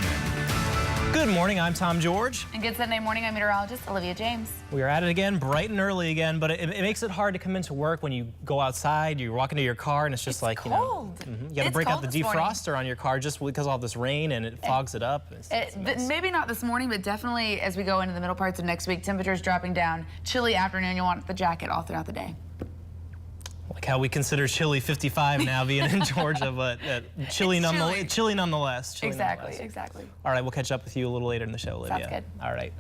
morning. Good morning, I'm Tom George. And good Sunday morning, I'm meteorologist Olivia James. We are at it again, bright and early again, but it makes it hard to come into work when you go outside, you walk into your car, and it's just like, cold. you know, you got to break out the defroster on your car just because of all this rain and it fogs it up. Maybe not this morning, but definitely as we go into the middle parts of next week, temperatures dropping down. Chilly afternoon, you'll want the jacket all throughout the day. Like how we consider chilly 55 now being in Georgia, but chilly nonetheless. Exactly. All right, we'll catch up with you a little later in the show, Olivia. Sounds good. All right.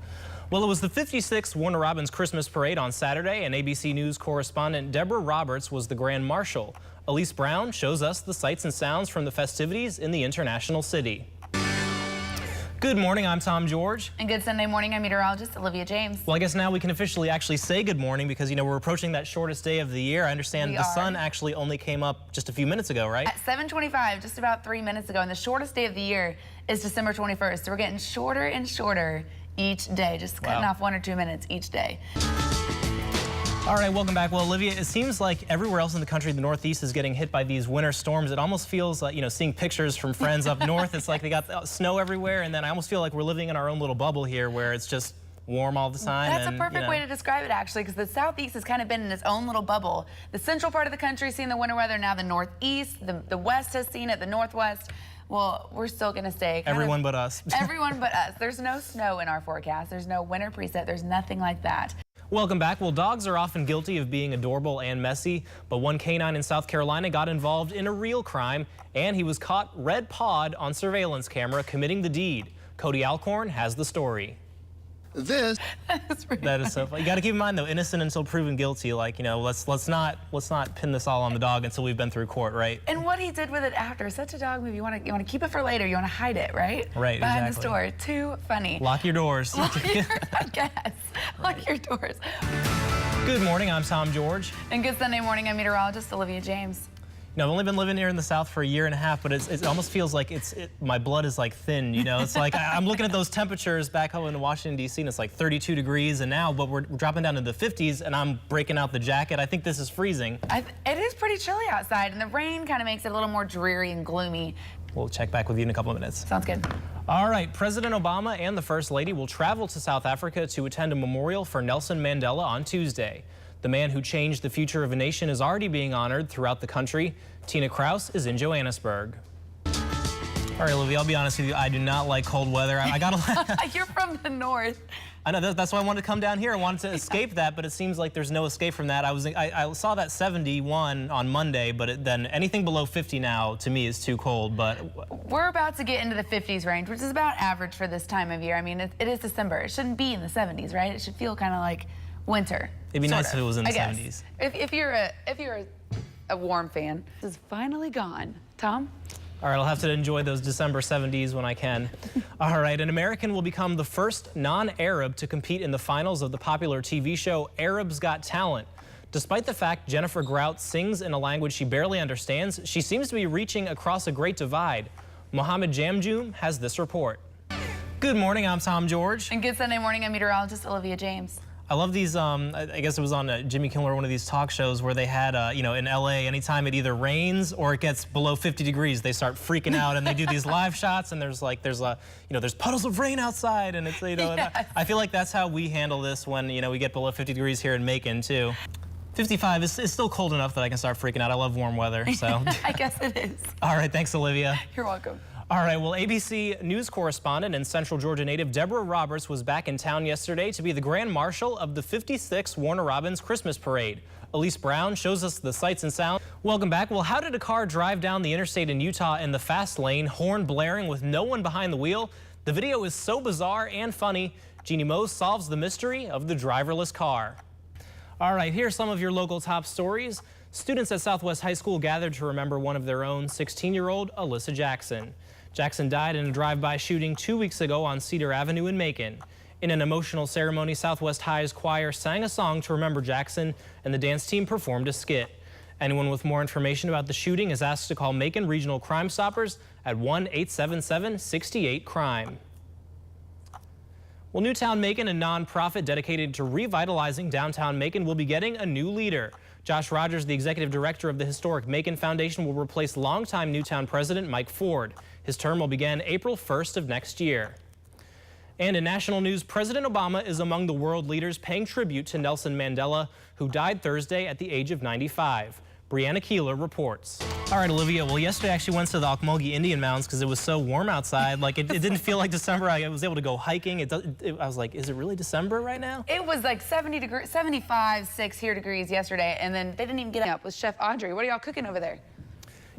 Well, it was the 56th Warner Robins Christmas Parade on Saturday, and ABC News correspondent Deborah Roberts was the Grand Marshal. Elise Brown shows us the sights and sounds from the festivities in the international city. Good morning, I'm Tom George. And good Sunday morning, I'm meteorologist Olivia James. Well, I guess now we can officially actually say good morning because, you know, we're approaching that shortest day of the year. I understand the sun actually only came up just a few minutes ago, right? At 7:25, just about 3 minutes ago, and the shortest day of the year is December 21st. So we're getting shorter and shorter each day, just cutting off 1 or 2 minutes each day. All right, welcome back. Well, Olivia, it seems like everywhere else in the country, the Northeast is getting hit by these winter storms. It almost feels like, you know, seeing pictures from friends up north, it's like they got snow everywhere, and then I almost feel like we're living in our own little bubble here where it's just warm all the time. That's a perfect way to describe it, actually, because the Southeast has kind of been in its own little bubble. The central part of the country is seeing the winter weather, now the Northeast, the West has seen it, the Northwest. Well, we're still going to stay everyone but us. Everyone but us. There's no snow in our forecast. There's no winter preset. There's nothing like that. Welcome back. Well, dogs are often guilty of being adorable and messy, but one canine in South Carolina got involved in a real crime, and he was caught red-pawed on surveillance camera committing the deed. Cody Alcorn has the story. That is so funny. You got to keep in mind, though, innocent until proven guilty. Like, you know, let's not pin this all on the dog until we've been through court, right? And what he did with it after, such a dog movie. You want to keep it for later. You want to hide it, right? Right. Behind the store. Too funny. Lock your doors. I guess. Lock your doors. Good morning. I'm Tom George. And good Sunday morning. I'm meteorologist Olivia James. You know, I've only been living here in the South for a year and a half, but it almost feels like my blood is like thin, you know? It's like I'm looking at those temperatures back home in Washington, D.C., and it's like 32 degrees, and now, but we're dropping down to the 50s, and I'm breaking out the jacket. I think this is freezing. It is pretty chilly outside, and the rain kind of makes it a little more dreary and gloomy. We'll check back with you in a couple of minutes. Sounds good. All right, President Obama and the First Lady will travel to South Africa to attend a memorial for Nelson Mandela on Tuesday. The man who changed the future of a nation is already being honored throughout the country. Tina Kraus is in Johannesburg. All right, Olivia, I'll be honest with you. I do not like cold weather. I gotta. You're from the north. I know, that's why I wanted to come down here. I wanted to escape that, but it seems like there's no escape from that. I saw that 71 on Monday, but then anything below 50 now to me is too cold. But we're about to get into the 50s range, which is about average for this time of year. I mean, it is December. It shouldn't be in the 70s, right? It should feel kind of like winter. It'd be nice if it was in the 70s. If you're a warm fan, this is finally gone. Tom? All right, I'll have to enjoy those December 70s when I can. All right, an American will become the first non-Arab to compete in the finals of the popular TV show Arab's Got Talent. Despite the fact Jennifer Grout sings in a language she barely understands, she seems to be reaching across a great divide. Mohammed Jamjoom has this report. Good morning, I'm Tom George. And good Sunday morning, I'm meteorologist Olivia James. I love these, I guess it was on Jimmy Kimmel or one of these talk shows where they had, you know, in LA, anytime it either rains or it gets below 50 degrees, they start freaking out and they do these live shots and there's puddles of rain outside and it's, you know, yes. I feel like that's how we handle this when, you know, we get below 50 degrees here in Macon too. 55 is still cold enough that I can start freaking out. I love warm weather, so. I guess it is. All right, thanks, Olivia. You're welcome. All right, well, ABC News correspondent and Central Georgia native Deborah Roberts was back in town yesterday to be the Grand Marshal of the 56th Warner Robins Christmas Parade. Elise Brown shows us the sights and sounds. Welcome back. Well, how did a car drive down the interstate in Utah in the fast lane, horn blaring with no one behind the wheel? The video is so bizarre and funny. Jeannie Mose solves the mystery of the driverless car. All right, here's some of your local top stories. Students at Southwest High School gathered to remember one of their own, 16-year-old Alyssa Jackson. Jackson died in a drive-by shooting 2 weeks ago on Cedar Avenue in Macon. In an emotional ceremony, Southwest High's choir sang a song to remember Jackson, and the dance team performed a skit. Anyone with more information about the shooting is asked to call Macon Regional Crime Stoppers at 1-877-68-CRIME. Well, Newtown Macon, a nonprofit dedicated to revitalizing downtown Macon, will be getting a new leader. Josh Rogers, the executive director of the historic Macon Foundation, will replace longtime Newtown president Mike Ford. His term will begin April 1st of next year. And in national news, President Obama is among the world leaders paying tribute to Nelson Mandela, who died Thursday at the age of 95. Brianna Keeler reports. All right, Olivia. Well, yesterday I actually went to the Ocmulgee Indian Mountains because it was so warm outside. Like, it didn't feel like December. I was able to go hiking. I was like, is it really December right now? It was like 70 degrees, 75, 6 here degrees yesterday, and then they didn't even get up with Chef Audrey. What are y'all cooking over there?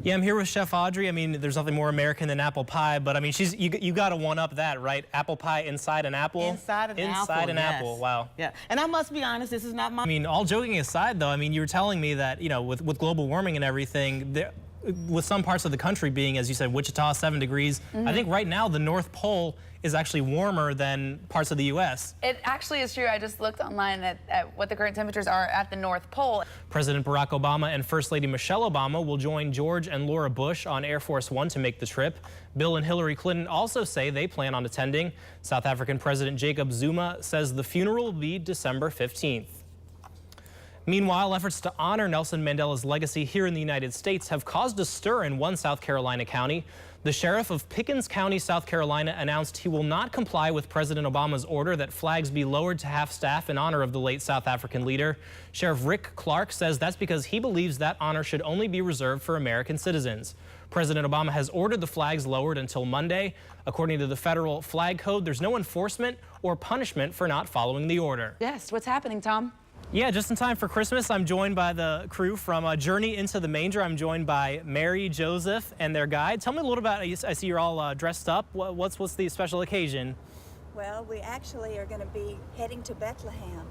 Yeah, I'm here with Chef Audrey. I mean, there's nothing more American than apple pie, but I mean, you got to one up that, right? Apple pie inside an apple. Inside an apple. Inside an apple. Wow. Yeah, and I must be honest, this is not my. I mean, all joking aside, though, I mean, you were telling me that with global warming and everything, with some parts of the country being, as you said, Wichita, 7 degrees. I think right now the North Pole is actually warmer than parts of the U.S. It actually is true. I just looked online at what the current temperatures are at the North Pole. President Barack Obama and First Lady Michelle Obama will join George and Laura Bush on Air Force One to make the trip. Bill and Hillary Clinton also say they plan on attending. South African President Jacob Zuma says the funeral will be December 15th. Meanwhile, efforts to honor Nelson Mandela's legacy here in the United States have caused a stir in one South Carolina county. The sheriff of Pickens County, South Carolina, announced he will not comply with President Obama's order that flags be lowered to half-staff in honor of the late South African leader. Sheriff Rick Clark says that's because he believes that honor should only be reserved for American citizens. President Obama has ordered the flags lowered until Monday. According to the federal flag code, there's no enforcement or punishment for not following the order. Yes, what's happening, Tom? Yeah, just in time for Christmas, I'm joined by the crew from Journey into the Manger. I'm joined by Mary, Joseph, and their guide. Tell me a little about, I see you're all dressed up. What's the special occasion? Well, we actually are going to be heading to Bethlehem.